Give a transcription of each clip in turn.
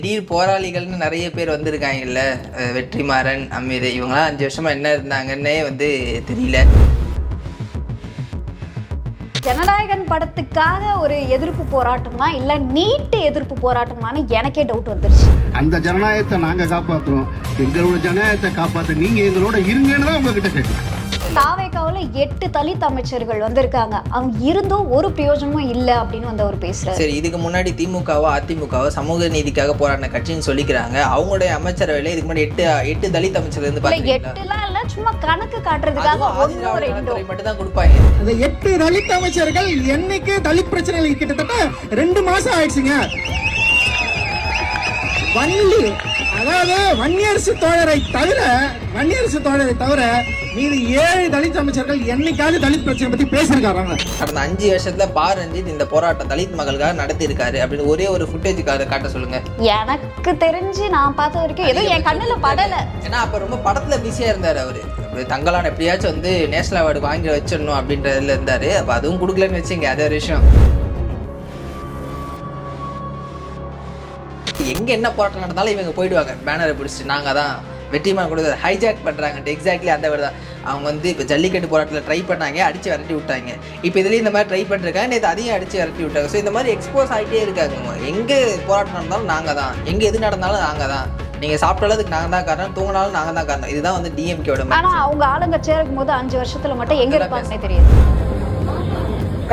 திடீர் போராளிகள்னு நிறைய பேர் வந்திருக்காங்கல்ல, வெற்றிமாறன், அமீர், இவங்களாம் 5 வருஷமா என்ன இருந்தாங்கன்னே தெரியல. ஜனநாயகன் படத்துக்காக ஒரு எதிர்ப்பு போராட்டமா இல்ல நீட் எதிர்ப்பு போராட்டமானு எனக்கே டவுட் வந்துருச்சு. அந்த ஜனநாயகத்தை நாங்க காப்பாத்துறோம், எங்களோட ஜனநாயகத்தை காப்பாற்ற நீங்க எங்களோட இருங்கன்னு தான் உங்ககிட்ட கேட்கலாம். தாவேகாவுல 8 தலித் அமைச்சர்கள் வந்திருக்காங்க, அவங்க இருந்தும் ஒரு பிரயோஜனமும் இல்ல அப்படின்னு வந்து அவர் பேசுறாரு. சரி, இதுக்கு முன்னாடி திமுகவோ அதிமுகவோ சமூக நீதிக்காக போராடின கட்சின்னு சொல்லிக்கிறாங்க. அவங்களுடைய அமைச்சரவையில இதுக்கு முன்னாடி 8 தலித் அமைச்சர்கள் இருந்து பாத்தீங்களா? 8லாம் இல்ல, சும்மா கணக்கு காட்டுறதுக்காக 1 மட்டும் தான் கொடுப்பாங்க. அந்த 8 தலித் அமைச்சர்கள் என்னைக்கு தலித் பிரச்சனைகள் கிட்டத்தட்ட 2 மாசம் ஆயிடுச்சுங்க. அதாவது வன்னியரசு தோழரை தவிர மீது 7 தலித் அமைச்சர்கள் என்னைக்காவது தலித் பிரச்சனை பத்தி பேசிருக்காங்க. கடந்த 5 வருஷத்துல ரஞ்சித் இந்த போராட்டம் தலித் மகளுக்காக நடத்தி இருக்காரு அப்படின்னு ஒரே ஒரு ஃபுட்டேஜ் காட்ட சொல்லுங்க. எனக்கு தெரிஞ்சு நான் பார்த்த வரைக்கும் ஏதோ என் கண்ணுல படல. ஏன்னா அப்ப ரொம்ப படத்துல பிஸியா இருந்தாரு அவரு. தங்கலான எப்படியாச்சும் நேஷனல் அவார்டு வாங்கி வச்சிடணும் அப்படின்றதுல இருந்தாரு. அப்ப அதுவும் கொடுக்கலன்னு வச்சுங்க, அது ஒரு விஷயம். எங்க என்ன போராட்டம் நடந்தாலும் இவங்க போயிடுவாங்க, பேனரை பிடிச்சிட்டு நாங்க தான் வெற்றிமாறன் கூட ஹைஜாக் பண்றாங்க. எக்ஸாக்ட்லி அந்த வேர்டு தான். அவங்க இப்போ ஜல்லிக்கட்டு போராட்டத்தில் ட்ரை பண்ணாங்க, அடிச்சு விரட்டி விட்டாங்க. இப்போ இதுலேயும் இந்த மாதிரி ட்ரை பண்ணிருக்காங்க, நேற்று அதையும் அடிச்சு விரட்டி விட்டாங்க. ஸோ இந்த மாதிரி எக்ஸ்போஸ் ஆகிட்டே இருக்காங்க. எங்கே போராட்டம் நடந்தாலும் நாங்கள் தான், எங்கே எது நடந்தாலும் நாங்கள் தான். நீங்க சாப்பிட்டாலும் அதுக்கு நாங்க தான் காரணம், தூங்கினாலும் நாங்க தான் காரணம். இதுதான் டிஎம்கேவோட. ஆனா அவங்க ஆளுங்கட்சியா இருக்கும்போது 5 வருஷத்துல மட்டும் எங்க இருப்பாங்கன்னே தெரியாது.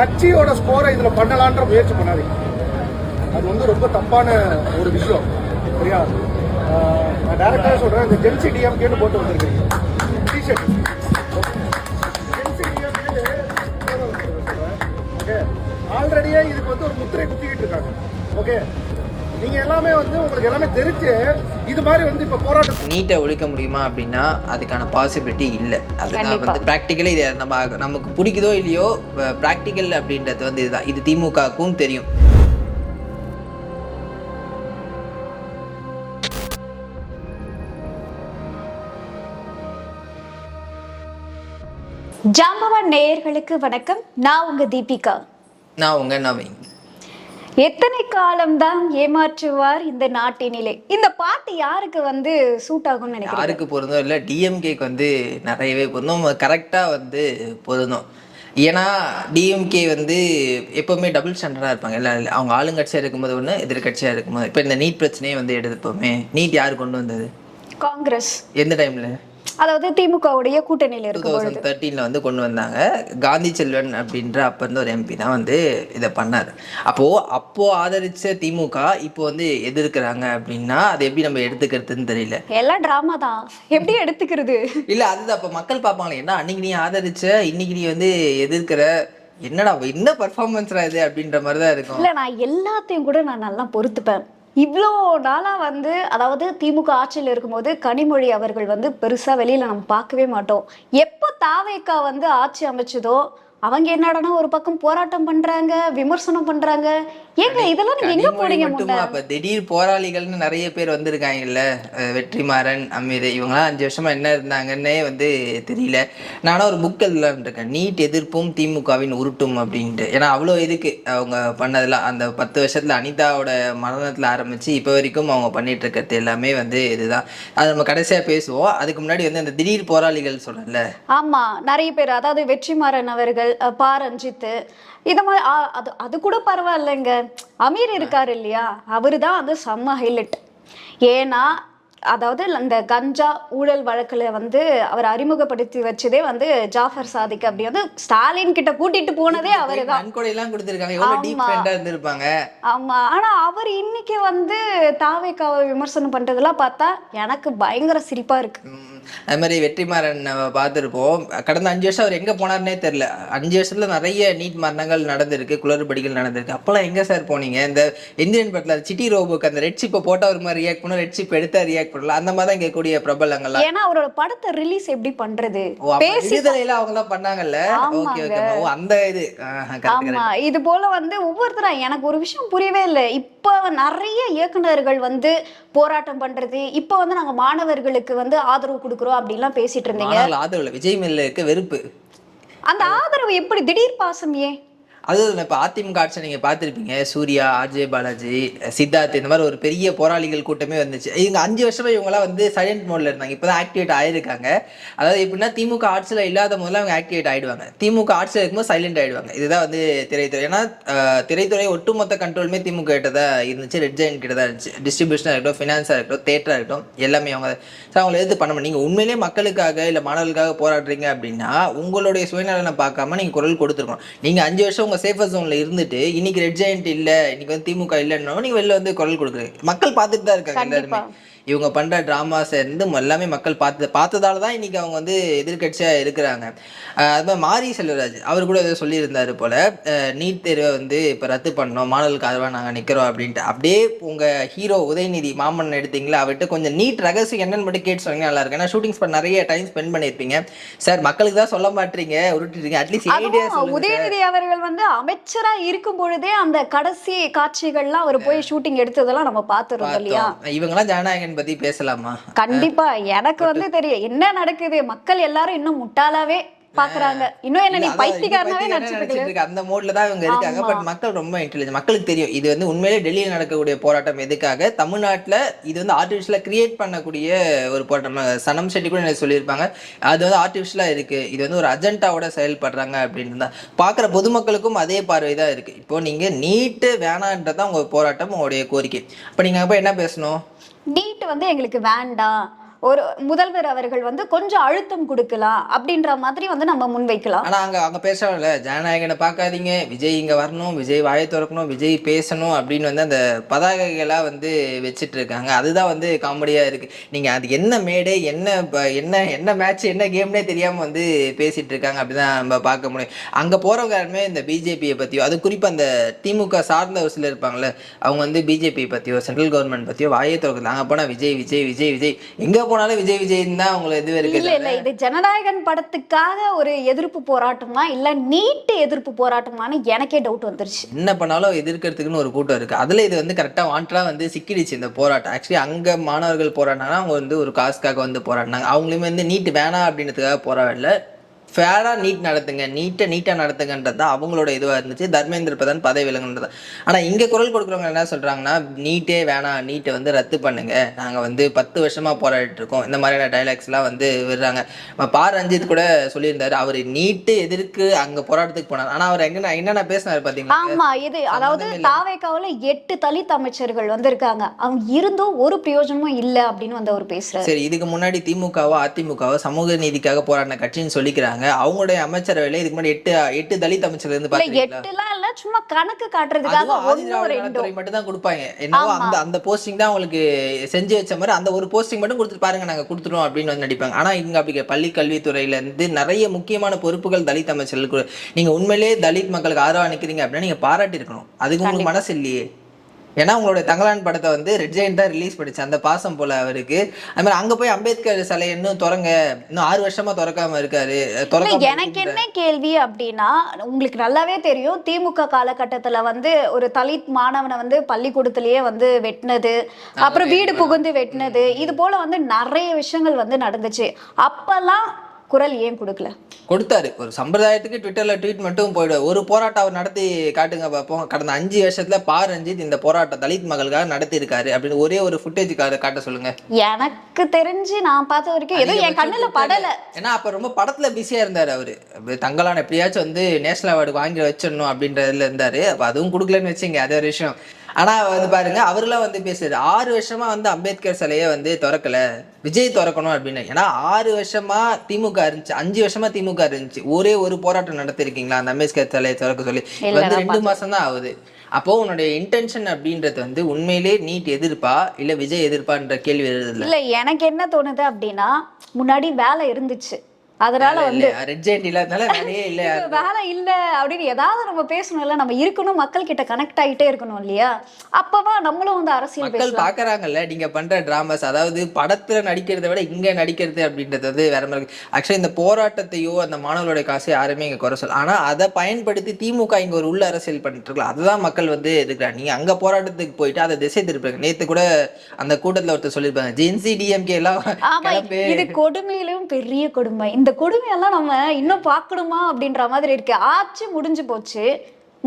கட்சியோட ஸ்கோரை இதுல பண்ணலான்ற முயற்சி பண்ணாதீங்க. அது ரொம்ப தப்பான ஒரு விஷயம். சரியா? நான் டைரக்டாக சொல்றேன், இந்த ஜென்சி டிஎம்கேன்னு போட்டு வந்திருக்கீங்க டிஷர்ட். ஓகே, ஆல்ரெடியே இதுக்கு ஒரு முத்திரை குத்திக்கிட்டு இருக்காங்க. ஓகே, நீங்க எல்லாமே உங்களுக்கு எல்லாமே தெரிஞ்சு இது மாதிரி இப்ப போராட்டம் நீட்டை ஒழிக்க முடியுமா அப்படின்னா அதுக்கான பாசிபிலிட்டி இல்லை. அதுதான் ப்ராக்டிக்கலி இது நமக்கு பிடிக்குதோ இல்லையோ, ப்ராக்டிக்கல் அப்படின்றது இதுதான். இது திமுகவுக்கும் தெரியும். ஜாம்பவான் நேயர்களுக்கு வணக்கம். நான் உங்க தீபிகா. நான் உங்க நவீன். எத்தனை காலம்தான் ஏமாற்றுவார் இந்த நாட்டினிலே? இந்த பாட்டு யாருக்கு சூட் ஆகும்னு நினைக்கிறேன்? யாருக்கு பொருந்தும் இல்லை, டிஎம்கேக்கு நிறையவே பொருந்தும், கரெக்டா பொருந்தும். ஏன்னா டிஎம்கே எப்பவுமே டபுள் ஸ்டாண்டர்டா இருப்பாங்க. இல்லை அவங்க ஆளுங்கட்சியா இருக்கும்போது ஒன்று, எதிர்கட்சியா இருக்கும்போது. இப்போ இந்த நீட் பிரச்சனையே எடுப்போமே, நீட் யார் கொண்டு வந்தது? காங்கிரஸ். எந்த டைம்ல? அதாவது திமுகவுடைய கூட்டணியில் இருக்கும் 2013 கொண்டு வந்தாங்க. காந்தி செல்வன் அப்படின்ற அப்ப இருந்த ஒரு எம்பி தான் இதை பண்ணாரு. அப்போ ஆதரிச்ச திமுக இப்போ எதிர்க்கிறாங்க அப்படின்னா அது எப்படி நம்ம எடுத்துக்கிறதுன்னு தெரியல. எல்லாம் டிராமா தான், எப்படி எடுத்துக்கிறது? இல்ல அதுதான் அப்ப மக்கள் பார்ப்பாங்களே, என்ன அன்னைக்கு நீ ஆதரிச்ச, இன்னைக்கு நீ எதிர்க்கிற, என்னடா என்ன பர்ஃபார்மன்ஸ்ரா இது அப்படின்ற மாதிரி தான் இருக்கும். இல்ல நான் எல்லாத்தையும் கூட நான் நல்லா பொறுத்துப்பேன். இவ்வளோ நாளா அதாவது திமுக ஆட்சியில் இருக்கும்போது கனிமொழி அவர்கள் பெருசா வெளியில நம்ம பார்க்கவே மாட்டோம். எப்போ தாவேகா ஆட்சி அமைச்சதோ அவங்க என்னடனா ஒரு பக்கம் போராட்டம் பண்றாங்க, விமர்சனம் பண்றாங்க. ஏங்க இதெல்லாம் நீங்க எங்க போறீங்க? அப்ப திடீர் போராளிகள்னு நிறைய பேர் வந்திருக்காங்கல்ல, வெற்றிமாறன், அமீர், இவங்களாம் 5 வருஷமா என்ன இருந்தாங்கன்னே தெரியல. நானும் ஒரு புக் எழுதலான் இருக்கேன், நீட் எதிர்ப்பும் திமுகவின் உருட்டும் அப்படின்ட்டு. ஏன்னா அவ்வளோ இதுக்கு அவங்க பண்ணதெல்லாம் அந்த 10 வருஷத்துல அனிதாவோட மரணத்துல ஆரம்பிச்சு இப்போ வரைக்கும் அவங்க பண்ணிட்டு இருக்கிறது எல்லாமே இதுதான். அது நம்ம கடைசியா பேசுவோம். அதுக்கு முன்னாடி அந்த திடீர் போராளிகள் சொல்லல. ஆமா, நிறைய பேர், அதாவது வெற்றிமாறன் அவர்கள், ரஞ்சித், இத மாதிரி அது கூட பரவாயில்லைங்க. அமீர் இருக்காரு இல்லையா, அவரு தான் செம்ம ஹைலைட். ஏன்னா அதாவது அந்த கஞ்சா ஊழல் வழக்குல அவர் அறிமுகப்படுத்தி வச்சதே ஜாஃபர் சாதிக். அப்படி ஸ்டாலின் கிட்ட கூட்டிட்டு போனதே அவருதான். நன்கொடையெல்லாம் கொடுத்திருக்காங்க, எவ்வளவு டீப் ஃப்ரெண்டா இருந்திருப்பாங்க. ஆமா, ஆனா அவர் இன்னைக்கு தாவேகாவை விமர்சனம் பண்றதெல்லாம் பார்த்தா எனக்கு பயங்கர சிரிப்பா இருக்கு. அது மாதிரி வெற்றிமாறன் பார்த்துருப்போம். கடந்த 5 வருஷம் அவர் எங்கே போனார்னே தெரில. 5 வருஷத்துல நிறைய நீட் மரணங்கள் நடந்திருக்கு, குளறுபடிகள் நடந்திருக்கு. அப்போல்லாம் எங்கே சார் போனீங்க? இந்த இந்தியன் படத்தில் சிட்டி ரோபோக்கு அந்த ரெட் சிப்பை போட்டால் ஒரு மாதிரி ரியாக்ட் பண்ணும், ரெட் சிப் எடுத்தா ரியாக்ட் பண்ணல, அந்த மாதிரி தான் கேட்கக்கூடிய பிரபலங்கள்லாம். ஏன்னா அவரோட படத்தை ரிலீஸ் எப்படி பண்றது, பேசுதலையில அவங்க தான் பண்ணாங்கல்ல. ஓகே ஓகே, அந்த இது போல ஒவ்வொருத்தரா எனக்கு ஒரு விஷயம் புரியவே இல்லை. இப்போ நிறைய இயக்குநர்கள் போராட்டம் பண்றது, இப்போ நாங்க மாணவர்களுக்கு ஆதரவு கொடுக்குறோம் அப்படிலாம் பேசிட்டு இருந்தீங்க. ஆதரவுல விஜய் மேல இருக்க வெறுப்பு, அந்த ஆதரவு எப்படி திடீர் பாசம்? ஏன் அதுவும் இப்போ அதிமுக ஆட்சி நீங்கள் பார்த்துருப்பீங்க, சூர்யா, ஆர்ஜே பாலாஜி, சித்தார்த், இந்த மாதிரி ஒரு பெரிய போராளிகள் கூட்டமே வந்துச்சு. இவங்க 5 வருஷமா இவங்களாம் வந்து சைலண்ட் மோட்ல இருந்தாங்க. இப்போ தான் ஆக்டிவேட் ஆயிருக்காங்க. அதாவது எப்படின்னா திமுக ஆட்சியில் இல்லாத போதெல்லாம் அவங்க ஆக்டிவேட் ஆயிடுவாங்க, திமுக ஆட்சியில் இருக்கும்போது சைலண்ட் ஆயிடுவாங்க. இதுதான் வந்து திரைத்துறை. ஏன்னா திரைத்துறை ஒட்டுமொத்த கண்ட்ரோலுமே திமுக கிட்ட தான் இருந்துச்சு, ரெட் ஜெயின் கிட்ட தான் இருந்துச்சு. டிஸ்ட்ரிபியூஷனாக இருக்கட்டும், ஃபினான்ஸாக இருக்கட்டும், தேட்டராக இருக்கட்டும், எல்லாமே அவங்க. அவங்களை எதிர்த்து பண்ண முடியும். நீங்கள் உண்மையிலேயே மக்களுக்காக இல்லை மாணவர்களுக்காக போராடுறீங்க அப்படின்னா உங்களுடைய சுயநலனை பார்க்காம நீங்கள் குரல் கொடுத்துருக்கணும். நீங்கள் 5 வருஷம் உங்கள் சேஃபர் ஜோனில் இருந்துட்டு இன்னைக்கு ரெட் ஜெயண்ட் இல்லை, இன்னைக்கு வந்து திமுக இல்லைன்னா நீங்கள் வெளில வந்து குரல் கொடுக்குறீங்க. மக்கள் பார்த்துட்டு தான் இருக்காங்க எல்லாருமே. இவங்க பண்ணுற ட்ராமாஸ் இருந்து எல்லாமே மக்கள் பார்த்ததால தான் இன்றைக்கி அவங்க வந்து எதிர்கட்சியாக இருக்கிறாங்க. அது மாதிரி மாரி செல்வராஜ் அவர் கூட ஏதோ சொல்லியிருந்தார் போல், நீட் தேர்வை வந்து இப்போ ரத்து பண்ணோம், மாணவர்களுக்கு ஆதரவாக நாங்கள் நிற்கிறோம் அப்படின்ட்டு. அப்படியே உங்கள் ஹீரோ உதயநிதி மாமன் எடுத்தீங்களா, அவர்கிட்ட கொஞ்சம் நீட் ரகசியம் என்னன்னு மட்டும் கேட்டு சொன்னீங்க நல்லா இருக்கு. ஏன்னா ஷூட்டிங் ஸ்பாட் நிறைய டைம் ஸ்பெண்ட் பண்ணியிருப்பீங்க சார், மக்களுக்கு தான் சொல்ல மாட்டீங்க, உருட்டுறீங்க. அட்லீஸ்ட் உதயநிதி அவர்கள் வந்து அமைச்சரா இருக்கும் பொழுதே அந்த கடைசி காட்சிகள்லாம் அவர் போய் ஷூட்டிங் எடுத்ததெல்லாம் நம்ம பார்த்துருந்தோம் இல்லையா? இவங்கெல்லாம் ஜனநாயகன் பத்தி பேசலாமா? கண்டிப்பா. எனக்கு வந்து தெரியும் என்ன நடக்குது. மக்கள் எல்லாரும் இன்னும் முட்டாளாவே பாக்குறாங்க. இன்னும் என்ன நீ பைத்தியக்காரனாவே நினைச்சிட்டு அந்த மோட்ல தான் இவங்க இருக்காங்க. பட் மக்கள் ரொம்ப இன்டெலிஜென்ட். மக்களுக்கு தெரியும் இது வந்து உண்மையிலே டெல்லியில் நடக்கக்கூடிய போராட்டம் எதுக்காக, தமிழ்நாட்டில் இது வந்து ஆர்டிஃபிஷியலாக கிரியேட் பண்ணக்கூடிய ஒரு போராட்டம். சனம் செட்டி கூட எனக்கு சொல்லியிருப்பாங்க, அது வந்து ஆர்டிஃபிஷியலாக இருக்கு, இது வந்து ஒரு அஜெண்டாவோட செயல்படுறாங்க அப்படின்னு தான். பார்க்குற பொதுமக்களுக்கும் அதே பார்வை தான் இருக்கு. இப்போ நீங்க நீட்டு வேணான்றதான் உங்க போராட்டம், உங்களுடைய கோரிக்கை. அப்போ நீங்க அப்போ என்ன பேசணும்? நீட் வந்து எங்களுக்கு வேண்டாம், ஒரு முதல்வர் அவர்கள் வந்து கொஞ்சம் அழுத்தம் கொடுக்கலாம் அப்படின்ற மாதிரி வந்து நம்ம முன்வைக்கலாம். ஆனா அங்க பேசல, ஜனநாயகனை பார்க்காதீங்க, விஜய் இங்க வரணும், விஜய் வாயை திறக்கணும், விஜய் பேசணும் அப்படின்னு வந்து அந்த பதாகைகளா வந்து வச்சுட்டு இருக்காங்க. அதுதான் வந்து காமெடியா இருக்கு. நீங்க அது என்ன மேடை, என்ன மேட்ச், என்ன கேம்னே தெரியாம வந்து பேசிட்டு இருக்காங்க. அப்படிதான் நம்ம பார்க்க முடியும். அங்க போறவங்க யாருமே இந்த பிஜேபியை பத்தியோ, அது குறிப்பா அந்த திமுக சார்ந்த ஒரு சிலர் இருப்பாங்கல்ல, அவங்க வந்து பிஜேபி பத்தியோ சென்ட்ரல் கவர்மெண்ட் பத்தியோ வாயை திறக்கல. அங்க போனா விஜய் விஜய் விஜய் விஜய், எங்க போனாலும் விஜய் விஜய் தான் உங்களுக்கு இது இருக்கு. இல்ல இது ஜனநாயகன் படத்துக்காக ஒரு எதிர்ப்பு போராட்டமா இல்ல நீட் எதிர்ப்பு போராட்டமான்னு எனக்கே டவுட் வந்துருச்சு. என்ன பண்ணாலும் எதிர்க்கிறதுக்குன்னு ஒரு கூட்டம் இருக்கு. அதுல இது வந்து கரெக்டா வாண்டா வந்து சிக்கிடுச்சு இந்த போராட்டம். ஆக்சுவலி அங்க மாணவர்கள் போராடினாங்கன்னா அவங்க வந்து ஒரு காசுக்காக வந்து போராடினாங்க. அவங்களுமே வந்து நீட் வேணாம் அப்படின்றதுக்காக போராடல, ஃபேராக நீட் நடத்துங்க, நீட்டாக நடத்துங்கன்றது தான் அவங்களோட இதுவாக இருந்துச்சு. தர்மேந்திர பிரதான் பதவி விலகுன்றது. ஆனால் இங்கே குரல் கொடுக்குறவங்க என்ன சொல்கிறாங்கன்னா, நீட்டே வேணாம், நீட்டை வந்து ரத்து பண்ணுங்க, நாங்கள் வந்து 10 வருஷமாக போராடிட்டு இருக்கோம், இந்த மாதிரியான டைலாக்ஸ்லாம் வந்து விடுறாங்க. பா ரஞ்சித் கூட சொல்லியிருந்தாரு, அவர் நீட்டு எதிர்க்கு அங்கே போராட்டத்துக்கு போனார். ஆனால் அவர் என்னென்ன பேசினார் பார்த்தீங்களா? ஆமாம், இது அதாவது தாவேக்காவில் 8 தலித் அமைச்சர்கள் வந்திருக்காங்க, அவங்க இருந்தும் ஒரு பிரயோஜனமும் இல்லை அப்படின்னு வந்து அவர் பேசுறாரு. சரி, இதுக்கு முன்னாடி திமுகவோ அதிமுகவோ சமூக நீதிக்காக போராடின கட்சின்னு சொல்லிக்கிறாங்க. அவங்களுடைய அமைச்சரவையில இதுக்கு முன்னாடி 8 தலித் அமைச்சர்கள் இருந்து பாத்தீங்களா? 8லாம் இல்ல, சும்மா கணக்கு காட்டுறதுக்காக மட்டும் தான் கொடுப்பாங்க. என்னவோ அந்த போஸ்டிங் தான் உங்களுக்கு செஞ்சு வச்ச மாதிரி அந்த ஒரு போஸ்டிங் மட்டும் கொடுத்துட்டு பாருங்க, நாங்க கொடுத்துட்டோம் அப்படின்னு வந்து நடிப்பாங்க. ஆனா இங்க அப்படி பள்ளி கல்வித்துறையில இருந்து நிறைய முக்கியமான பொறுப்புகள் தலித் அமைச்சர்களுக்கு. நீங்க உண்மையிலேயே தலித் மக்களுக்கு ஆதரவா நிக்கிறீங்க அப்படின்னா நீங்க பாராட்டி இருக்கணும். அதுக்கு உங்களுக்கு மனசு இல்லையே. ஏன்னா உங்களோட தங்கலான் படத்தை வந்து ரெட் ஜெயண்ட் தான் ரிலீஸ் பண்ணிச்சு, அந்த பாசம் போல அவருக்கு. அது மாதிரி அங்க போய் அம்பேத்கர் சிலை இன்னும் இன்னும் 6 வருஷமா திறக்காம இருக்காரு. எனக்கு என்ன கேள்வி அப்படின்னா, உங்களுக்கு நல்லாவே தெரியும் திமுக காலகட்டத்துல வந்து ஒரு தலித் மாணவனை வந்து பள்ளிக்கூடத்திலேயே வந்து வெட்டினது, அப்புறம் வீடு புகுந்து வெட்டினது, இது போல வந்து நிறைய விஷயங்கள் வந்து நடந்துச்சு. அப்பெல்லாம் குரல் ஏன் கொடுக்கல? கொடுத்தாரு. ஒரு சம்பிரதாயத்துக்கு ட்விட்டர்ல ட்வீட் மட்டும் போயிடுவார். ஒரு போராட்டம் அவர் நடத்தி காட்டுங்க பார்ப்போம், கடந்த 5 வருஷத்துல பா ரஞ்சித் இந்த போராட்டம் தலித் மக்களுக்காக நடத்தி இருக்காரு அப்படின்னு ஒரே ஒரு ஃபுட்டேஜ் காட்ட சொல்லுங்க. எனக்கு தெரிஞ்சு நான் பார்த்த வரைக்கும் எதுவும் என் கண்ணுல படல. ஏன்னா அப்ப ரொம்ப படத்துல பிஸியா இருந்தாரு அவரு. தங்கலான் எப்படியாச்சும் வந்து நேஷனல் அவார்டு வாங்கி வச்சிடணும் அப்படின்றதுல இருந்தாரு. அப்ப அதுவும் கொடுக்கலன்னு வச்சுங்க, அது ஒரு விஷயம். ஆனா வந்து பாருங்க, அவர்லாம் வந்து பேசுறாரு 6 வருஷமா வந்து அம்பேத்கர் சிலையை வந்து திறக்கல, விஜய் திறக்கணும் அப்படின்னு. ஏன்னா 6 வருஷமா திமுக இருந்துச்சு, 5 வருஷமா திமுக இருந்துச்சு, ஒரே ஒரு போராட்டம் நடத்திருக்கீங்களா அந்த அம்பேத்கர் சிலையை திறக்க சொல்லி? வந்து 2 மாசம் தான் ஆகுது. அப்போ உன்னுடைய இன்டென்ஷன் அப்படின்றது வந்து உண்மையிலே நீட் எதிர்ப்பா இல்ல விஜய் எதிர்ப்பான்ற கேள்வி எழுதுல. இல்ல எனக்கு என்ன தோணுது அப்படின்னா, முன்னாடி வேலை இருந்துச்சு, அதனால வந்து வேலை இல்ல அப்படின்னு ஏதாவது நம்ம பேசணும்ல, நம்ம இருக்கணும், மக்கள் கிட்ட கனெக்ட் ஆகிட்டே இருக்கணும் இல்லையா? அப்பவா நம்மளும் வந்து அரசியல் மக்கள் பாக்குறாங்கல்ல நீங்க பண்ற டிராமாஸ். அதாவது படத்துல நடிக்கிறத விட இங்க நடிக்கிறது அப்படின்றது வந்து வேற மாதிரி இருக்கு. ஆக்சுவலி இந்த போராட்டத்தையோ அந்த மாணவர்களுடைய காசை யாருமே இங்க குறை சொல்ல, ஆனா அதை பயன்படுத்தி திமுக இங்க ஒரு உள்ள அரசியல் பண்ணிட்டு இருக்கலாம். அதுதான் மக்கள் வந்து இருக்கிறாங்க. நீங்க அங்க போராட்டத்துக்கு போயிட்டு அதை திசை திருப்பாங்க. நேத்து கூட அந்த கூட்டத்துல ஒருத்தர் சொல்லியிருப்பாங்க, ஜென்சி டிஎம்கே எல்லாம். இது கொடுமையிலும் பெரிய கொடுமை. இந்த கொடுமையெல்லாம் நம்ம இன்னும் பார்க்கணுமா அப்படின்ற மாதிரி இருக்கு. ஆட்சி முடிஞ்சு போச்சு,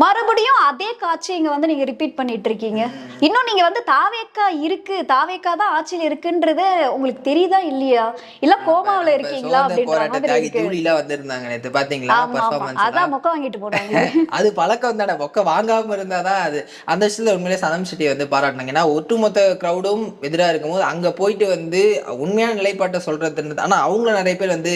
மறுபடியும் அதே காட்சி இங்க வந்து நீங்க ரிப்பீட் பண்ணிட்டு இருக்கீங்க. இன்னும் நீங்க வந்து தாவேக்கா இருக்கு, தாவேக்கா தான் ஆட்சியில் இருக்குன்றது உங்களுக்கு தெரியுதா இல்லையா, இல்ல கோமாவுல இருக்கீங்களா அப்படின்ற மாதிரி இருக்கு. ஜூலில வந்திருந்தாங்க நேத்து பாத்தீங்களா ஆமா ஆமா, பெர்ஃபார்மன்ஸ். அதான் மொக்க வாங்கிட்டு போனாங்க. அது பழக்கம் தானே, மொக்க வாங்காம இருந்தாதான் அது. அந்த விஷயத்துல உண்மையிலே சனம் சிட்டி வந்து பாராட்டினாங்க. ஏன்னா ஒட்டுமொத்த கிரௌடும் எதிரா இருக்கும்போது அங்க போயிட்டு வந்து உண்மையான நிலைப்பாட்டை சொல்றது. ஆனா அவங்கள நிறைய பேர் வந்து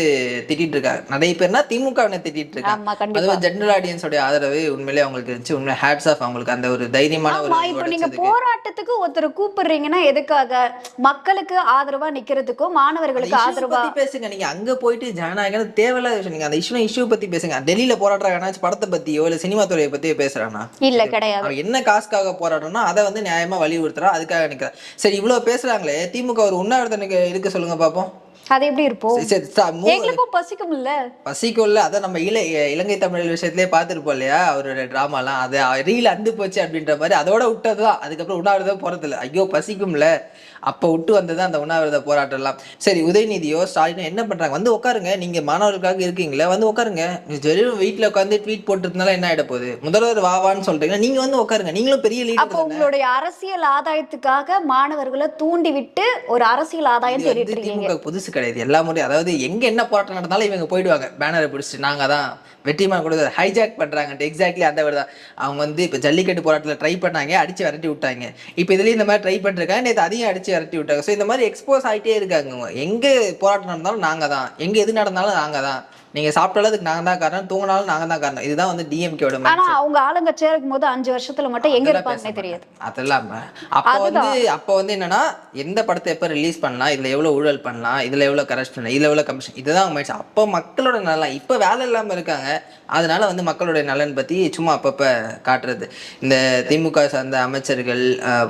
திட்டிட்டு இருக்காங்க. நிறைய பேர்னா திமுகவினை திட்டிட்டு இருக்காங்க. ஆமா கண்டிப்பா. அதுவும் ஜெனரல் ஆடியன்ஸோட ஆதரவு உண்மையிலே அவங்களுக்கு இருந்துச்சு. உண்மையிலே ஹேட்ஸ் ஆஃப் அவங்களுக்கு அந்த ஒரு தைரியமான ஒரு ஆமா, இப்ப நீங்க போராட்டத்துக்கு ஒருத்தர் கூப்பிடுறீங்கன்னா எதுக்காக? மக்களுக்கு ஆதரவா நிக்கிறதுக்கும் மாணவர்களுக்கு ஆதரவா பேசுங்க. நீங்க அங்க போயிட்டு ஜனநாயகம் தேவையில்லாத விஷயம். நீங்க அந்த இஷ்யூ பத்தி பேசுங்க. டெல்லியில போராடுறாங்கன்னா படத்தை பத்தியோ இல்ல சினிமா துறையை பத்தியோ பேசுறானா? இல்ல கிடையாது. அவன் என்ன காசுக்காக போராடுறோம்னா அதை வந்து நியாயமா வலியுறுத்துறா, அதுக்காக நிக்கிறான். சரி, இவ்வளவு பேசுறாங்களே, திமுக ஒரு உண்ணாவிரதம் இருக்க சொல்லுங்க பாப்போம். அது எப்படி இருப்போம்? எங்களுக்கும் பசிக்கும் இல்ல, பசிக்கும்ல. அதை நம்ம இலங்கை தமிழர் விஷயத்திலேயே பார்த்துருப்போம் இல்லையா, அவரோட டிராமாலாம். அது ரீல் அந்து போச்சு அப்படின்ற மாதிரி அதோட விட்டதுதான். அதுக்கப்புறம் உண்ணாவிரதம் போறதில்ல. ஐயோ பசிக்கும்ல, அப்போ விட்டு வந்தது அந்த உண்ணாவிரத போராட்டம்லாம். சரி, உதயநிதியோ ஸ்டாலினோ என்ன பண்றாங்க? வந்து உட்காருங்க, நீங்க மாணவர்களுக்காக இருக்கீங்களா, வந்து உட்காருங்க. வெறும் வீட்டுல உட்காந்து ட்வீட் போட்டுருந்தால என்ன ஆயிட போகுது? முதல்வர் வாவான்னு சொல்றீங்க, நீங்க வந்து உட்காருங்க. நீங்களும் பெரிய லீடர். அப்போ உங்களுடைய அரசியல் ஆதாயத்துக்காக மாணவர்களை தூண்டி விட்டு ஒரு அரசியல் ஆதாயம் தேடிட்டு இருக்கீங்க. புதுசு கிடையாது. எல்லா முறையும் அதாவது எங்க என்ன போராட்டம் நடந்தாலும் இவங்க போயிடுவாங்க, பேனரை பிடிச்சிட்டு நாங்க தான் வெற்றிமாறன் கூட ஹைஜாக் பண்றாங்க. எக்ஸாக்ட்லி அந்த வேர்டு தான். அவங்க வந்து இப்ப ஜல்லிக்கட்டு போராட்டத்தில் ட்ரை பண்ணாங்க, அடிச்சு விரட்டி விட்டாங்க. இப்ப இதுலயும் இந்த மாதிரி ட்ரை பண்ணிருக்காங்க, நேற்று அதையும் அடிச்சு விரட்டி விட்டாங்க. ஸோ இந்த மாதிரி எக்ஸ்போஸ் ஆகிட்டே இருக்காங்க. எங்க போராட்டம் நடந்தாலும் நாங்க தான், எங்க எது நடந்தாலும் நாங்க தான். நீங்க சாப்பிட்டாலும் அதுக்கு நாங்க தான் காரணம், தூங்கினாலும் நாங்க தான் காரணம். இதுதான் வந்து டிஎம்கேவோட. ஆனா அவங்க ஆளுங்க சேருக்கும் போது 5 வருஷத்துல மட்டும் எங்க இருப்பாங்கன்னே தெரியாது. அதெல்லாம் அப்ப வந்து என்னன்னா, எந்த படத்தை எப்ப ரிலீஸ் பண்ணலாம், இதுல எவ்வளவு ஊழல் பண்ணலாம், இதுல எவ்வளவு கரப்ஷன், இதுல எவ்வளவு கமிஷன், இதுதான் அவங்க. அப்ப மக்களோட நலன். இப்ப வேலை இல்லாம இருக்காங்க, அதனால வந்து மக்களுடைய நலன் பத்தி சும்மா அப்பப்ப காட்டுறது. இந்த திமுக சார்ந்த அமைச்சர்கள்,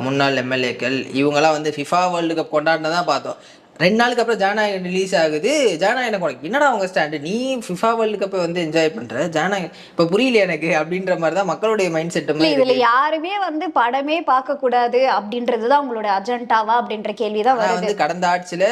முன்னாள் எம்எல்ஏக்கள் இவங்கெல்லாம் வந்து ஃபிஃபா வேர்ல்டு கப் கொண்டாடினதான் பார்த்தோம். 2 நாளுக்கு அப்புறம் ஜனநாயகம் ரிலீஸ் ஆகுது. ஜனநாயகம் என்னடா அவங்க ஸ்டாண்டு, நீ ஃபிஃபா வேர்ல்டு கப்பை வந்து என்ஜாய் பண்ற, ஜனநாயகம் இப்போ புரியல எனக்கு அப்படின்ற மாதிரி தான் மக்களுடைய மைண்ட் செட். இதுல யாருமே வந்து படமே பார்க்க கூடாது அப்படின்றதுதான் உங்களோட அஜெண்டாவா அப்படின்ற கேள்விதான் வருது. வந்து கடந்த ஆட்சியில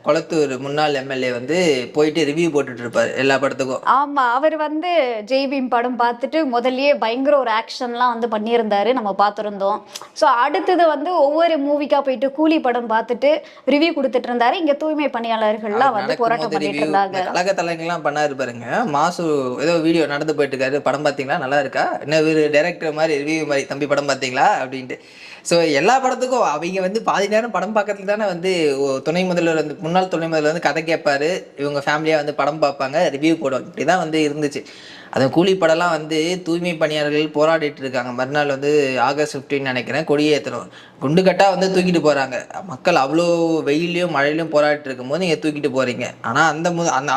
கொளத்தூர் முன்னாள் எம்எல்ஏ வந்து போயிட்டு ரிவ்யூ போட்டுட்டு இருப்பாரு எல்லா படத்துக்கும். ஆமா, அவர் வந்து ஜெய்பீம் படம் பார்த்துட்டு முதல்லயே பயங்கர ஒரு ஆக்ஷன்லாம் வந்து பண்ணியிருந்தாரு, நம்ம பார்த்துருந்தோம். ஸோ அடுத்தது வந்து ஒவ்வொரு மூவிக்கா போயிட்டு கூலி படம் பார்த்துட்டு ரிவ்யூ கொடுத்துட்டு இருந்தாரு. இங்க தூய்மை பணியாளர்கள்லாம் வந்து போராட்டம் பண்ணிட்டு இருந்தாங்க. கழக தலைங்கெல்லாம் பண்ணாரு பாருங்க. மாசு ஏதோ வீடியோ நடந்து போயிட்டு இருக்காரு, படம் பார்த்தீங்களா, நல்லா இருக்கா, என்ன ஒரு டைரக்டர் மாதிரி ரிவ்யூ மாதிரி, தம்பி படம் பார்த்தீங்களா அப்படின்ட்டு. ஸோ எல்லா படத்துக்கும் அவங்க வந்து பாதி நேரம் படம் பார்க்கறதுக்கு தானே வந்து துணை முதல்வர் வந்து முன்னாள் துணை முதல்வர் வந்து கதை கேட்பாரு, இவங்க ஃபேமிலியாக வந்து படம் பார்ப்பாங்க, ரிவ்யூ போடுவாங்க. இப்படி தான் வந்து இருந்துச்சு. அது கூலி படம்லாம் வந்து தூய்மை பணியாளர்கள் போராடிட்டு இருக்காங்க. மறுநாள் வந்து ஆகஸ்ட் 15 நினைக்கிறேன், கொடியேற்றணும். குண்டுக்கட்டாக வந்து தூக்கிட்டு போகிறாங்க. மக்கள் அவ்வளோ வெயிலையும் மழையிலையும் போராடிட்டு இருக்கும்போது நீங்கள் தூக்கிட்டு போகிறீங்க. ஆனால்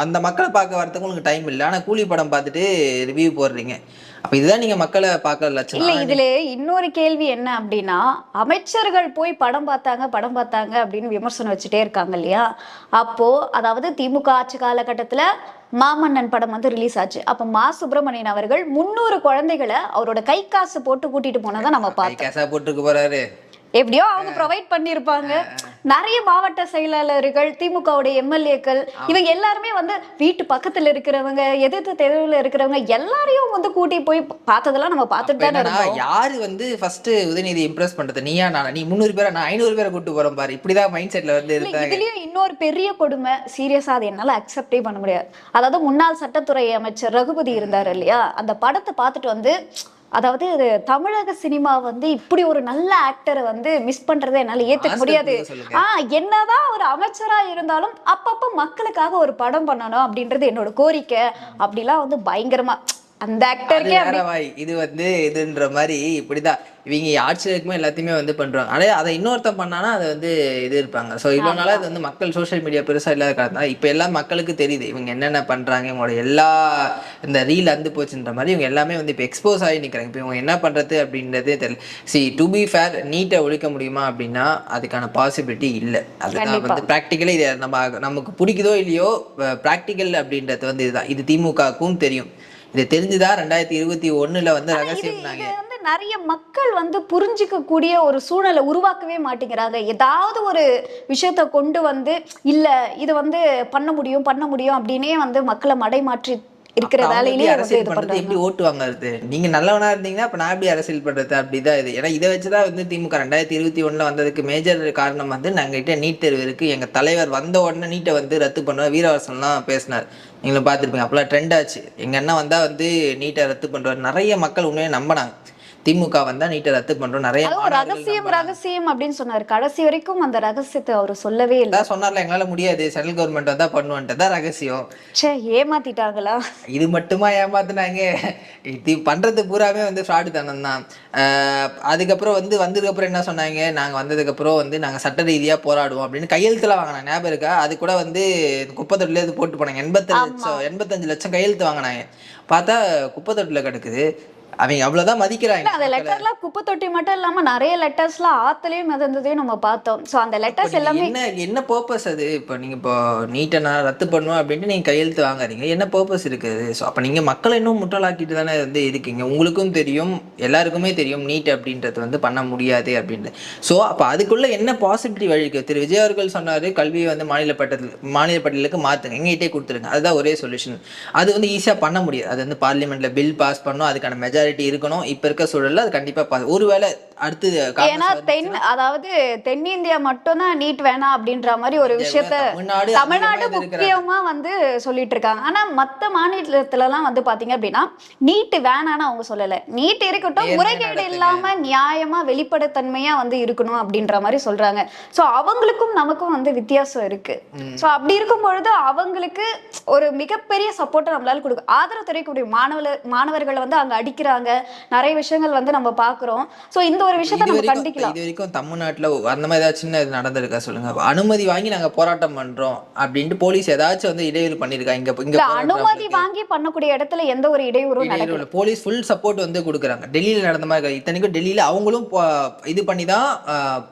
அந்த மக்களை பார்க்க வரதுக்கு உங்களுக்கு டைம் இல்லை. ஆனால் கூலி படம் பார்த்துட்டு ரிவ்யூ போடுறீங்க. அப்ப இதுதான் நீங்க மக்களை பார்க்க லட்சணம். இல்ல, இதுல இன்னொரு கேள்வி என்ன அப்படின்னா, அமைச்சர்கள் போய் படம் பார்த்தாங்க அப்படின்னு விமர்சனம் வச்சுட்டே இருக்காங்க இல்லையா. அப்போ அதாவது திமுக ஆட்சி காலகட்டத்துல மாமன்னன் படம் வந்து ரிலீஸ் ஆச்சு. அப்ப மா சுப்பிரமணியன் அவர்கள் 300 குழந்தைகளை அவரோட கை காசு போட்டு கூட்டிட்டு போனதான் நம்ம பார்த்தோம். காசா போட்டுக்கு போறாரு, எப்படியோ அவங்க ப்ரொவைட் பண்ணிருப்பாங்க. நிறைய மாவட்ட செயலாளர்கள், திமுகவுடைய எம்எல்ஏக்கள், இவங்க எல்லாருமே வந்து வீட்டு பக்கத்துல இருக்கிறவங்க, எதிர்த்து தெருவில் இருக்கிறவங்க எல்லாரையும் வந்து கூட்டி போய் பார்த்ததெல்லாம் நம்ம பார்த்துட்டு தானே இருக்கோம். யாரு வந்து ஃபர்ஸ்ட் உதயநிதி இம்ப்ரெஸ் பண்றது, நீயா நானா, நீ 300 பேரை நான் 500 பேரை கூட்டு போறேன் பாரு, இப்படிதான் மைண்ட் செட்ல வந்து இருந்தாங்க. இதுலயும் இன்னொரு பெரிய கொடுமை, சீரியஸா அது என்னால அக்செப்டே பண்ண முடியாது. அதாவது முன்னாள் சட்டத்துறை அமைச்சர் ரகுபதி இருந்தாரு இல்லையா, அந்த படத்தை பார்த்துட்டு வந்து, அதாவது தமிழக சினிமா வந்து இப்படி ஒரு நல்ல ஆக்டரை வந்து மிஸ் பண்றதை என்னால ஏத்துக்க முடியாது. என்னதான் ஒரு அமைச்சரா இருந்தாலும் அப்பப்ப மக்களுக்காக ஒரு படம் பண்ணணும் அப்படின்றது என்னோட கோரிக்கை. அப்படிலாம் வந்து பயங்கரமா அந்த ஆக்டருக்கே இது வந்து இதுன்ற மாதிரி இப்படிதான் இவங்க ஆட்சியில் இருக்குமே எல்லாத்தையுமே வந்து பண்றாங்க. ஆனால் அதை இன்னொருத்தன் பண்ணானா அதை வந்து இது இருப்பாங்க. ஸோ இவ்வளோ நாளாக இது வந்து மக்கள் சோஷியல் மீடியா பெருசாக இல்லாத காரணம் இப்போ எல்லாம் மக்களுக்கு தெரியுது இவங்க என்னென்ன பண்ணுறாங்க, இவங்களோட எல்லா இந்த ரீல் அந்து போச்சுன்ற மாதிரி இவங்க எல்லாமே வந்து இப்போ எக்ஸ்போஸ் ஆகி நிற்கிறாங்க. இப்போ இவங்க என்ன பண்ணுறது அப்படின்றதே தெரியல. டு பி ஃபேர், நீட்டை ஒழிக்க முடியுமா அப்படின்னா அதுக்கான பாசிபிலிட்டி இல்லை. அதுதான் வந்து ப்ராக்டிக்கலி இது நமக்கு பிடிக்குதோ இல்லையோ, ப்ராக்டிக்கல் அப்படின்றது வந்து இதுதான். இது திமுகவுக்கும் தெரியும். இது தெரிஞ்சுதான் 2021 வந்து ரகசியம் நிறைய மக்கள் வந்து புரிஞ்சிக்க கூடிய ஒரு சூழலை உருவாக்கவே மாட்டேங்கிறாங்க. ஏதாவது ஒரு விஷயத்த கொண்டு வந்து இல்ல இது வந்து பண்ண முடியும் அப்படின்னே வந்து மக்களை மடைமாற்றி இருக்கிற அப்ப அவங்க வேலையிலேயே எப்படி வந்து அரசியல் இது பண்றது, பண்றாங்க. எப்படி ஓட்டு வாங்குறது? நீங்க நல்லவனா இருந்தீங்கன்னா அப்ப நான் எப்படி அரசியல் பண்றது? அப்படிதான் இது. ஏன்னா இதை வச்சுதான் வந்து திமுக 2021 வந்ததுக்கு மேஜர் காரணம் வந்து நாங்க கிட்ட நீட் தேர்வு இருக்கு, எங்க தலைவர் வந்த உடனே நீட்டை வந்து ரத்து பண்ணுவார் வீரவாசன்லாம் பேசினார். நீங்களும் பார்த்துருப்பீங்க. அப்பெல்லாம் ட்ரெண்ட் ஆச்சு. எங்க அண்ணன் வந்தா வந்து நீட்டை ரத்து பண்றாரு. நிறைய மக்கள் உண்மையை நம்பினாங்க. திமுக வந்தா நீட்டை ரத்து பண்றோம், நிறைய அதுவும் மாணவர்கள் ரகசியம் நம்பினாங்க. ரகசியம் அப்படின்னு சொன்னாரு. கடைசி வரைக்கும் அந்த ரகசியத்தை அவர் சொல்லவே இல்லை. அதான் சொன்னார்ல, எங்களால முடியாது, சென்ட்ரல் கவர்மெண்ட் வந்தா பண்ணுவோன்ட்டு. தான் ரகசியம். ச்சே, ஏமாத்திட்டாங்களா? இது மட்டுமா ஏமாத்துனாங்க? இது பண்றது பூராவே வந்து ஃப்ராடு தனம் தான். அதுக்கப்புறம் வந்து வந்ததுக்கப்புறம் என்ன சொன்னாங்க, நாங்கள் வந்ததுக்கப்புறம் வந்து நாங்கள் சட்ட ரீதியாக போராடுவோம் அப்படின்னு கையெழுத்துலாம் வாங்கினாங்க. ஞாபகம் இருக்கா? அது கூட வந்து குப்பைத்தொட்டிலே இது போட்டு போனாங்க. 85 லட்சம் கையெழுத்து வாங்கினாங்க. பார்த்தா குப்பைத்தொட்டில் கிடக்குது. அவங்க அவ்வளோதான் மதிக்கிறாங்க. அந்த லெட்டர்லாம் குப்பை தொட்டி மட்டும் இல்லாம நிறைய லெட்டர்ஸ்லாம் ஆத்துலயும் மிதந்ததையும் நம்ம பார்த்தோம். சோ அந்த லெட்டர்ஸ் எல்லாமே என்ன பர்பஸ் அது? இப்போ நீங்கள் இப்போ நீட்டை நான் ரத்து பண்ணுவோம் அப்படின்ட்டு நீங்கள் கையெழுத்து வாங்குறீங்க, என்ன பர்பஸ் இருக்குது? ஸோ அப்போ நீங்கள் மக்களை இன்னும் முட்டலாக்கிட்டு தானே வந்து இருக்கீங்க. உங்களுக்கும் தெரியும், எல்லாருக்குமே தெரியும் நீட் அப்படின்றது வந்து பண்ண முடியாது அப்படின்ட்டு. ஸோ அப்போ அதுக்குள்ளே என்ன பாசிபிலிட்டி வழி இருக்குது? திரு விஜய் அவர்கள் சொன்னார், கல்வியை வந்து மாநில பட்டியலுக்கு மாற்றுங்க, எங்ககிட்டே கொடுத்துருங்க, அதுதான் ஒரே சொல்யூஷன். அது வந்து ஈஸியாக பண்ண முடியாது. அது வந்து பார்லிமெண்ட்டில் பில் பாஸ் பண்ணணும், அதுக்கான மெஜாரிட்டி இருக்கணும். இப்ப இருக்க சூழல்ல அது கண்டிப்பா ஒருவேளை அடுத்து ஏன்னா அதாவது தென்னிந்தியா மட்டும் தான் நீட் வேணாம் அப்படின்ற மாதிரி ஒரு விஷயத்த தமிழ்நாடு முக்கியமா வந்து சொல்லிட்டு இருக்காங்க. ஆனா மத்த மாநிலத்துல எல்லாம் வந்து பாத்தீங்க அப்படின்னா நீட் வேணான்னு அவங்க சொல்லல. நீட் இருக்கட்டும், முறைகேடு இல்லாம நியாயமா வெளிப்படைத்தன்மையா வந்து இருக்கணும் அப்படின்ற மாதிரி சொல்றாங்க. சோ அவங்களுக்கும் நமக்கும் வந்து வித்தியாசம் இருக்கு. சோ அப்படி இருக்கும் பொழுது அவங்களுக்கு ஒரு மிகப்பெரிய சப்போர்ட்டை நம்மளால கொடுக்க ஆதரவு தெரிவிக்கக்கூடிய மாணவர்களை வந்து அங்க அடிக்கிறாங்க. நிறைய விஷயங்கள் வந்து நம்ம பாக்குறோம். சோ இந்த ஒரு விஷயத்தை நம்ம கண்டிக்கலாம். இது வரைக்கும் தமிழ்நாட்டுல அந்த மாதிரி ஏதாச்சும் இது நடந்திருக்கா சொல்லுங்க? அனுமதி வாங்கி நாங்க போராட்டம் பண்றோம் அப்படின்ட்டு போலீஸ் ஏதாச்சும் வந்து இடையூறு பண்ணிருக்கா? இங்க அனுமதி வாங்கி பண்ணக்கூடிய இடத்துல எந்த ஒரு இடையூறும் நடக்கல. போலீஸ் ஃபுல் சப்போர்ட் வந்து கொடுக்குறாங்க. டெல்லியில நடந்த மாதிரி இத்தனைக்கும் டெல்லியில அவங்களும் இது பண்ணி தான்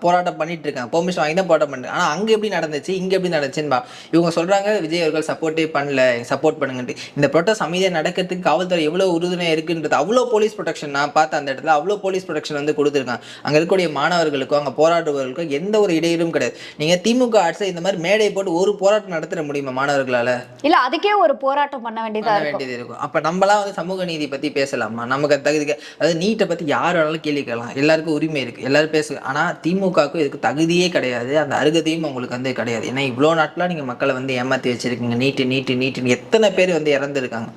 போராட்டம் பண்ணிட்டு இருக்காங்க, பெர்மிஷன் வாங்கி தான் போராட்டம் பண்றாங்க. ஆனா அங்க எப்படி நடந்துச்சு, இங்க எப்படி நடந்துச்சுன்னு இவங்க சொல்றாங்க. விஜய் அவர்கள் சப்போர்ட்டே பண்ணல, சப்போர்ட் பண்ணுங்கன்ட்டு. இந்த ப்ரொட்டஸ்ட் அமைதியா நடக்கிறதுக்கு காவல்துறை எவ்வளவு உறுதுணையா இருக்குன்றது, அவ்வளோ போலீஸ் ப்ரொடெக்ஷன் நான் பார்த்த அந்த இடத்துல அவ்வளோ போலீஸ் ப்ரொடெக்ஷன் வந்து கொடுத்துருக்காங்க. அங்கே இருக்கக்கூடிய மாணவர்களுக்கும் அங்கே போராடுபவர்களுக்கும் எந்த ஒரு இடையூறும் கிடையாது. நீங்கள் திமுக ஆட்சியில் இந்த மாதிரி மேடை போட்டு ஒரு போராட்டம் நடத்த முடியுமா மாணவர்களால்? இல்லை, அதுக்கே ஒரு போராட்டம் பண்ண வேண்டியது இருக்கும். அப்போ நம்மளாம் வந்து சமூக நீதி பற்றி பேசலாமா? நமக்கு தகுதி, அதாவது நீட்டை பற்றி யார் வேணாலும் கேள்வி கேட்கலாம், எல்லாருக்கும் உரிமை இருக்குது, எல்லாரும் பேசுங்க. ஆனால் திமுகவுக்கும் இதுக்கு தகுதியே கிடையாது, அந்த அருகதையும் உங்களுக்கு வந்து கிடையாது. ஏன்னா இவ்வளோ நாட்களாக நீங்கள் மக்களை வந்து ஏமாற்றி வச்சிருக்கீங்க. நீட்டுன்னு எத்தனை பேர் வந்து இறந்துருக்காங்க.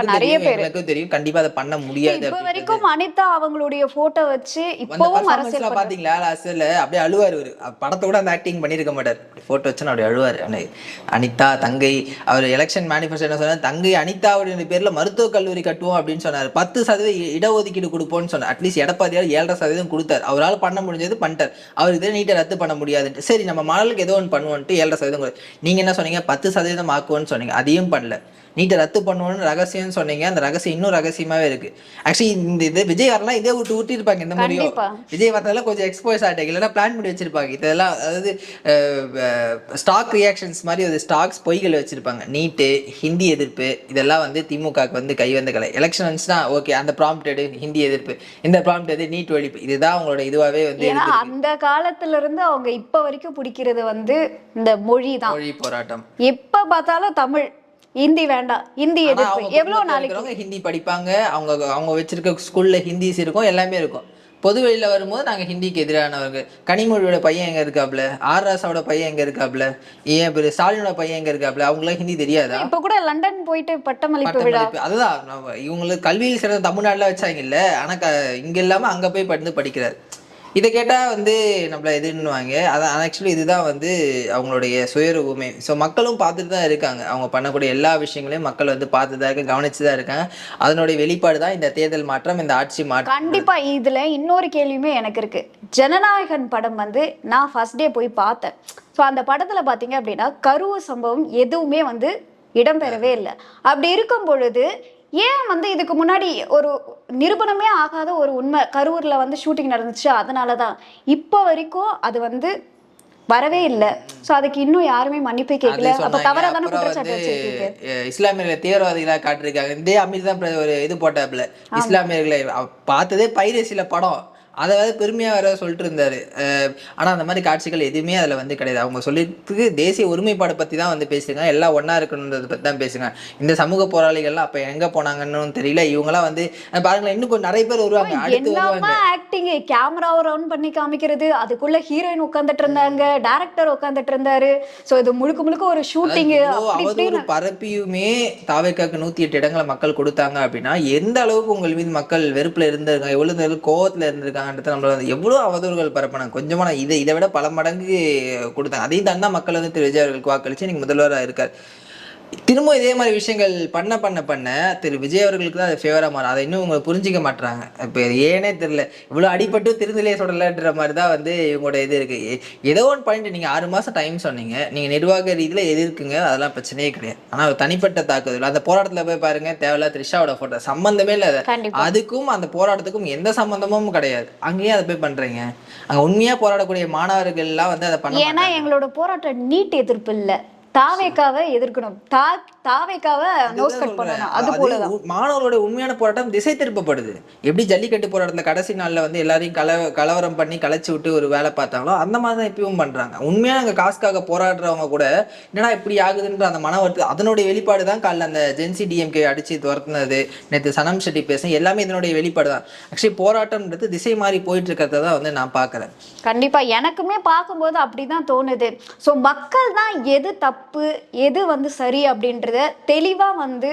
நிறைய பேருக்கு தெரியும், கண்டிப்பா அதை பண்ண முடியாது. இப்ப வரைக்கும் அனிதா அவங்களுடைய போட்டோ வச்சு இப்பவும் அரசியல் பாத்தீங்களா? லாஸ்ட்ல அப்படியே அழுவாரு. படத்தோட அந்த ஆக்டிங் பண்ணிருக்க மாட்டார், போட்டோ வச்சு அப்படியே அழுவாரு. அனிதா தங்கை, அவர் எலெக்ஷன் மேனிஃபெஸ்டோ என்ன சொன்னார், தங்கை அனிதாவுடைய பேர்ல மருத்துவக் கல்லூரி கட்டுவோம் அப்படின்னு சொன்னார். 10% இடஒதுக்கீடு கொடுப்போம்னு சொன்னார். அட்லீஸ்ட் எடப்பாடியார் 7.5% கொடுத்தாரு. அவரால் பண்ண முடிஞ்சது பண்ணிட்டார். அவருக்கு நீட்டை ரத்து பண்ண முடியாதுன்ட்டு சரி நம்ம மாணவர்களுக்கு ஏதோ ஒன்று பண்ணுவோன்ட்டு 7.5%. நீங்க என்ன சொன்னீங்க, 10% ஆக்குவோன்னு சொன்னீங்க, அதையும் பண்ணல. நீட்டை ரத்து பண்ணுவோன்னு ரகசியம்னு சொன்னீங்க, அந்த ரகசியம் இன்னும் ரகசியமாவே இருக்கு. ஆக்சுவலி இந்த இது விஜய் வரலாம் இதே விட்டு இருப்பாங்க. இந்த மாதிரியும் விஜய் வரதெல்லாம் கொஞ்சம் எக்ஸ்போஸ் ஆகிட்டாங்க, இல்லைன்னா பிளான் பண்ணி வச்சிருப்பாங்க. இதெல்லாம் அதாவது ஸ்டாக் ரியாக்ஷன்ஸ் மாதிரி ஒரு ஸ்டாக்ஸ் பொய்கள் வச்சிருப்பாங்க. நீட்டு, ஹிந்தி எதிர்ப்பு, இதெல்லாம் வந்து திமுகவுக்கு வந்து கை வந்த கலை. எலெக்ஷன்ஸ்னா ஓகே, அந்த ப்ராம்ப்டடு ஹிந்தி எதிர்ப்பு, இந்த ப்ராம்ப்டடு நீட் ஒழிப்பு, இதுதான் அவங்களோட இதுவாகவே வந்து. அந்த காலத்துல இருந்து அவங்க இப்ப வரைக்கும் பிடிக்கிறது வந்து இந்த மொழி தான், மொழி போராட்டம். எப்ப பார்த்தாலும் தமிழ், ஹிந்தி வேண்டாம், ஹிந்தி எதிர்ப்பு. எவ்வளவு நாளைக்கு ஹிந்தி படிப்பாங்க, அவங்க வச்சிருக்க ஸ்கூல்ல ஹிந்திஸ் இருக்கும், எல்லாமே இருக்கும். பொது வெளியில வரும்போது நாங்க ஹிந்திக்கு எதிரானவர்கள். கனிமொழியோட பையன் எங்க இருக்காப்ல, ஆர் ராசாவோட பையன் எங்க இருக்காப்ல, ஏன் பேரு ஸ்டாலினோட பையன் எங்க இருக்காப்ல, அவங்களுக்கு ஹிந்தி தெரியாதா? இப்ப கூட லண்டன் போயிட்டு பட்டமளிப்பு விழா. அதுதான் இவங்களுக்கு கல்வியில் சிறந்த தமிழ்நாடுல வச்சாங்க இல்ல, ஆனா இங்க இல்லாம அங்க போய் படிக்கிறாரு. இதை கேட்டால் வந்து நம்மளை எதுன்னுவாங்க. அதான் ஆக்சுவலி இதுதான் வந்து அவங்களுடைய சுயரூபமே. ஸோ மக்களும் பார்த்துட்டு தான் இருக்காங்க. அவங்க பண்ணக்கூடிய எல்லா விஷயங்களையும் மக்கள் வந்து பார்த்து தான் இருக்காங்க, கவனிச்சு தான் இருக்காங்க. அதனுடைய வெளிப்பாடு தான் இந்த தேர்தல் மாற்றம், இந்த ஆட்சி மாற்றம். கண்டிப்பாக இதில் இன்னொரு கேள்வியுமே எனக்கு இருக்கு. ஜனநாயகன் படம் வந்து நான் ஃபர்ஸ்ட் டே போய் பார்த்தேன். ஸோ அந்த படத்தில் பார்த்தீங்க அப்படின்னா கரூர் சம்பவம் எதுவுமே வந்து இடம்பெறவே இல்லை. அப்படி இருக்கும் பொழுது ஏன் வந்து இதுக்கு முன்னாடி ஒரு நிரூபணமே ஆகாத ஒரு உண்மை, கரூர்ல வந்து ஷூட்டிங் நடந்துச்சு, அதனாலதான் இப்போ வரைக்கும் அது வந்து வரவே இல்லை. ஸோ அதுக்கு இன்னும் யாருமே மன்னிப்பே கேட்கல. அப்ப தவறாதான குற்றச்சாட்டு வச்சிருக்கீங்க. இஸ்லாமியர்களை தீவிரவாதிகளாக காட்டிருக்காங்க. இதே அமீர் தான் ஒரு இது போட்டாப்புல, இஸ்லாமியர்களை பார்த்ததே பைரசியில படம், அதை வந்து பெருமையாக வேற சொல்லிட்டு இருந்தாரு. ஆனால் அந்த மாதிரி காட்சிகள் எதுவுமே அதில் வந்து கிடையாது. அவங்க சொல்லிட்டு தேசிய ஒருமைப்பாடை பற்றி தான் வந்து பேசியிருக்காங்க, எல்லாம் ஒன்றா இருக்கணுன்றதை பற்றி தான் பேசுங்க. இந்த சமூக போராளிகள்லாம் அப்போ எங்கே போனாங்கன்னு தெரியல. இவங்களாம் வந்து பாருங்களேன், இன்னும் கொஞ்சம் நிறைய பேர் வருவாங்க, அடுத்து வருவாங்க. ஆக்டிங் கேமராவை ரவுண்ட் பண்ணி காமிக்கிறது, அதுக்குள்ள ஹீரோயின் உட்காந்துட்டு இருந்தாங்க, டைரக்டர் உட்காந்துட்டு இருந்தாரு. ஸோ இது முழுக்க முழுக்க ஒரு ஷூட்டிங். அவதூறு பரப்பியுமே தாவேக்காக்கு 108 இடங்களை மக்கள் கொடுத்தாங்க அப்படின்னா எந்த அளவுக்கு உங்கள் மீது மக்கள் வெறுப்புல இருந்திருக்காங்க, எவ்வளவு கோவத்துல இருந்திருக்காங்க, நம்மள எவ்வளவு அவதூறுகள் பரப்பினாங்க. கொஞ்சமான இதை விட பல மடங்கு கொடுத்தாங்க. அதையும் தான் மக்கள் வந்து திரு விஜய் அவர்களுக்கு வாக்களிச்சு இன்னைக்கு முதல்வராக இருக்கார். திரும்ப இதே மாதிரி விஷயங்கள் பண்ண திரு விஜய் அவர்களுக்கு தான் அது ஃபேவரா மாறும். அதை இன்னும் இவங்க புரிஞ்சிக்க மாட்டாங்க. இப்போ ஏனே தெரியல, இவ்வளோ அடிபட்டு திருந்தலே சொல்லலைன்ற மாதிரி தான் வந்து இவங்களோட இது இருக்கு. ஏதோ ஒன்று பண்ணிட்டு நீங்கள் 6 மாதம் டைம் சொன்னீங்க, நீங்கள் நிர்வாக ரீதியில் எதிர்க்குங்க, அதெல்லாம் பிரச்சனையே கிடையாது. ஆனால் தனிப்பட்ட தாக்குதல், அந்த போராட்டத்தில் போய் பாருங்க, தேவையில்ல த்ரிஷாவோட போட்டோ சம்மந்தமே இல்லை. அதுக்கும் அந்த போராட்டத்துக்கும் எந்த சம்மந்தமும் கிடையாது. அங்கேயே அதை போய் பண்றீங்க. அங்கே உண்மையாக போராடக்கூடிய மாணவர்கள்லாம் வந்து அதை பண்ண, ஏன்னா எங்களோட போராட்டம் நீட் எதிர்ப்பு இல்லை, தாவேக்காவை எதிர்க்கணும், தாவேக்காவை நோஸ் கட் பண்ணணும். அது போலதான் மாணவர்களுடைய உண்மையான போராட்டம் திசை திருப்பப்படுது. எப்படி ஜல்லிக்கட்டு போராட்டத்துல கடைசி நாள்ல வந்து எல்லாரையும் கலவரம் பண்ணி கலைச்சு விட்டு ஒரு வேலை பார்த்தாங்களோ அந்த மாதிரி தான் இப்பவும் பண்றாங்க. உண்மையான அங்க காசுக்காக போராடுறவங்க கூட என்னடா இப்படி ஆகுதுன்ற அந்த மன வருத்தம், அதனுடைய வெளிப்பாடு தான் காலைல அந்த ஜென்சி டிஎம்கே அடிச்சு துரத்துனது, நேற்று சனம் ஷெட்டி பேச, எல்லாமே இதனுடைய வெளிப்பாடு தான். ஆக்சுவலி போராட்டம்ன்றது திசை மாறி போயிட்டு இருக்கிறத தான் வந்து நான் பாக்குறேன். கண்டிப்பா எனக்குமே பார்க்கும்போது அப்படிதான் தோணுது. ஸோ மக்கள் தான் எது தப்பு எது வந்து சரி அப்படின்றத தெளிவா வந்து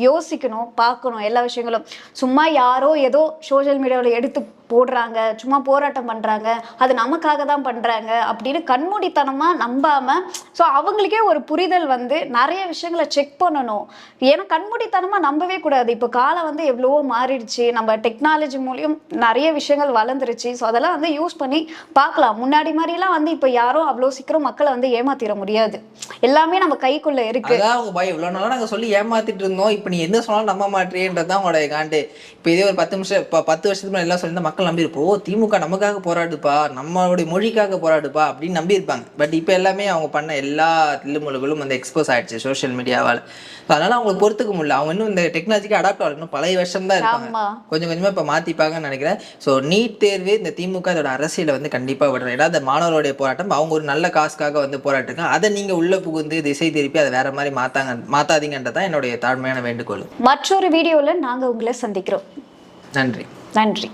யோசிக்கணும், பார்க்கணும் எல்லா விஷயங்களும். சும்மா யாரோ ஏதோ சோஷியல் மீடியாவில் எடுத்து போடுறாங்க, சும்மா போராட்டம் பண்றாங்க, அது நமக்காக தான் பண்றாங்க அப்படின்னு கண்மூடித்தனமா நம்பாம, ஸோ அவங்களுக்கே ஒரு புரிதல் வந்து நிறைய விஷயங்களை செக் பண்ணணும். ஏன்னா கண்மூடித்தனமா நம்பவே கூடாது. இப்போ காலம் வந்து எவ்வளவோ மாறிடுச்சு, நம்ம டெக்னாலஜி மூலியம் நிறைய விஷயங்கள் வளர்ந்துருச்சு. ஸோ அதெல்லாம் வந்து யூஸ் பண்ணி பார்க்கலாம். முன்னாடி மாதிரிலாம் வந்து இப்போ யாரும் அவ்வளோ சீக்கிரம் மக்களை வந்து ஏமாத்திட முடியாது. எல்லாமே நம்ம கைக்குள்ள இருக்கு. அதான் அவங்க பயம். இவ்வளோ நாளாக நாங்கள் சொல்லி ஏமாத்திட்டு இருந்தோம், இப்போ நீ என்ன சொன்னாலும் நம்ப மாட்டேன்றதான் உங்களுடைய காண்டு. இப்போ இதே ஒரு 10 வருஷத்துக்கு மேலே எல்லாம் சொல்லியிருந்தா மக்கள் நம்பியிருப்போம், திமுக நமக்காக போராடுப்பா, நம்மளுடைய மொழிக்காக போராடுப்பா அப்படின்னு நம்பியிருப்பாங்க. பட் இப்போ எல்லாமே அவங்க பண்ண எல்லா தில்லுமுழுகளும் வந்து எக்ஸ்போஸ் ஆயிடுச்சு சோஷியல் மீடியாவால். அதனால அவங்களுக்கு பொறுத்துக்க முடியல. அவங்க இன்னும் இந்த டெக்னாலஜிக்கு அடாப்ட் ஆகணும், பழைய வருஷம் தான் இருப்பாங்க. கொஞ்சம் கொஞ்சமாக இப்போ மாற்றிப்பாங்கன்னு நினைக்கிறேன். ஸோ நீட் தேர்வு இந்த திமுக இதோட அரசியலை வந்து கண்டிப்பாக விடுறேன். ஏன்னா அந்த மாணவர்களுடைய போராட்டம் அவங்க ஒரு நல்ல காசுக்காக வந்து போராட்டுங்க. அதை நீங்கள் உள்ள புகுந்து திசை திருப்பி அதை வேற மாதிரி மாத்தாதீங்கன்றதான் என்னுடைய தாழ்மையான வேண்டுகோள். மற்றொரு வீடியோவில் நாங்கள் உங்களை சந்திக்கிறோம். நன்றி. நன்றி.